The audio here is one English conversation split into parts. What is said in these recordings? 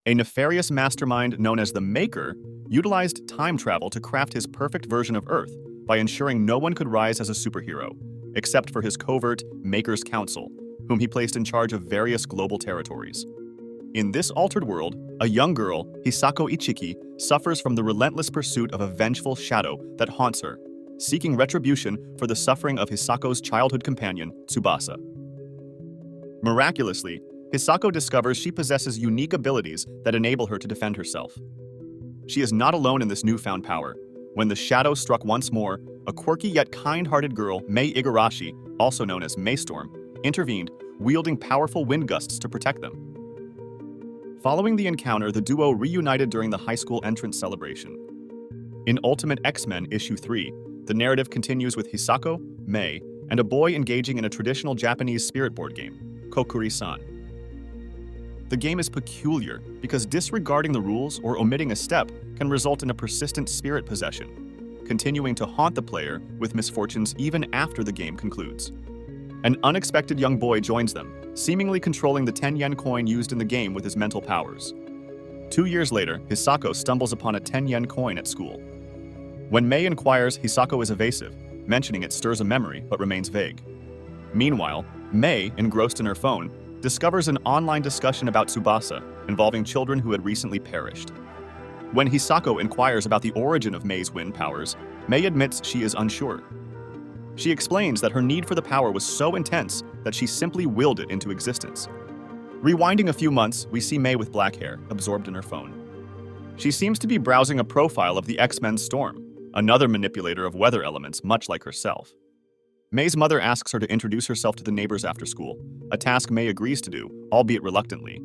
A nefarious mastermind known as the Maker utilized time travel to craft his perfect version of Earth by ensuring no one could rise as a superhero, except for his covert Maker's Council, whom he placed in charge of various global territories. In this altered world, a young girl, Hisako Ichiki, suffers from the relentless pursuit of a vengeful shadow that haunts her, seeking retribution for the suffering of Hisako's childhood companion, Tsubasa. Miraculously, Hisako discovers she possesses unique abilities that enable her to defend herself. She is not alone in this newfound power. When the shadow struck once more, a quirky yet kind-hearted girl, Mei Igarashi, also known as Maystorm, intervened, wielding powerful wind gusts to protect them. Following the encounter, the duo reunited during the high school entrance celebration. In Ultimate X-Men Issue 3, the narrative continues with Hisako, Mei, and a boy engaging in a traditional Japanese spirit board game, Kokuri-san. The game is peculiar because disregarding the rules or omitting a step can result in a persistent spirit possession, continuing to haunt the player with misfortunes even after the game concludes. An unexpected young boy joins them, seemingly controlling the 10-yen coin used in the game with his mental powers. 2 years later, Hisako stumbles upon a 10-yen coin at school. When Mei inquires, Hisako is evasive, mentioning it stirs a memory but remains vague. Meanwhile, Mei, engrossed in her phone, discovers an online discussion about Tsubasa involving children who had recently perished. When Hisako inquires about the origin of Mei's wind powers, Mei admits she is unsure. She explains that her need for the power was so intense that she simply willed it into existence. Rewinding a few months, we see Mei with black hair, absorbed in her phone. She seems to be browsing a profile of the X-Men Storm, another manipulator of weather elements much like herself. Mei's mother asks her to introduce herself to the neighbors after school, a task Mei agrees to do, albeit reluctantly.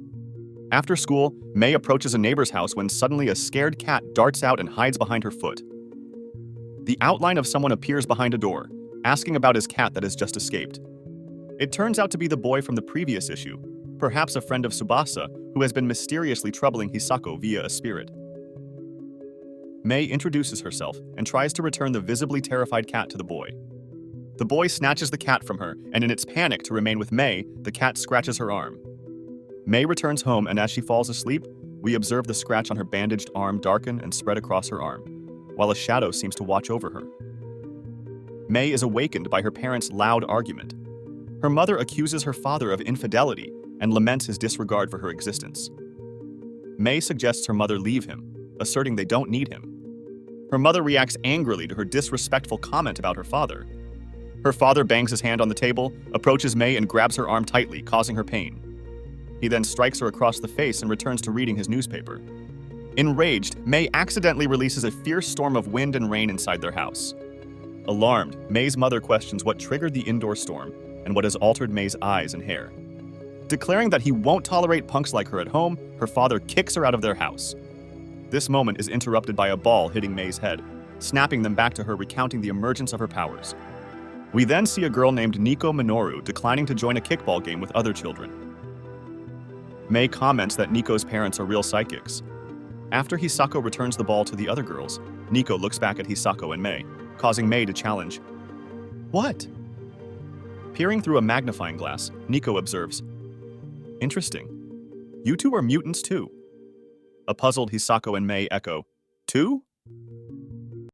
After school, Mei approaches a neighbor's house when suddenly a scared cat darts out and hides behind her foot. The outline of someone appears behind a door, asking about his cat that has just escaped. It turns out to be the boy from the previous issue, perhaps a friend of Tsubasa who has been mysteriously troubling Hisako via a spirit. Mei introduces herself and tries to return the visibly terrified cat to the boy. The boy snatches the cat from her, and in its panic to remain with Mei, the cat scratches her arm. Mei returns home, and as she falls asleep, we observe the scratch on her bandaged arm darken and spread across her arm, while a shadow seems to watch over her. Mei is awakened by her parents' loud argument. Her mother accuses her father of infidelity and laments his disregard for her existence. Mei suggests her mother leave him, asserting they don't need him. Her mother reacts angrily to her disrespectful comment about her father. Her father bangs his hand on the table, approaches Mei and grabs her arm tightly, causing her pain. He then strikes her across the face and returns to reading his newspaper. Enraged, Mei accidentally releases a fierce storm of wind and rain inside their house. Alarmed, Mei's mother questions what triggered the indoor storm and what has altered Mei's eyes and hair. Declaring that he won't tolerate punks like her at home, her father kicks her out of their house. This moment is interrupted by a ball hitting Mei's head, snapping them back to her, recounting the emergence of her powers. We then see a girl named Nico Minoru declining to join a kickball game with other children. Mei comments that Nico's parents are real psychics. After Hisako returns the ball to the other girls, Nico looks back at Hisako and Mei, causing Mei to challenge. What? Peering through a magnifying glass, Nico observes. Interesting. You two are mutants too. A puzzled Hisako and Mei echo, Two?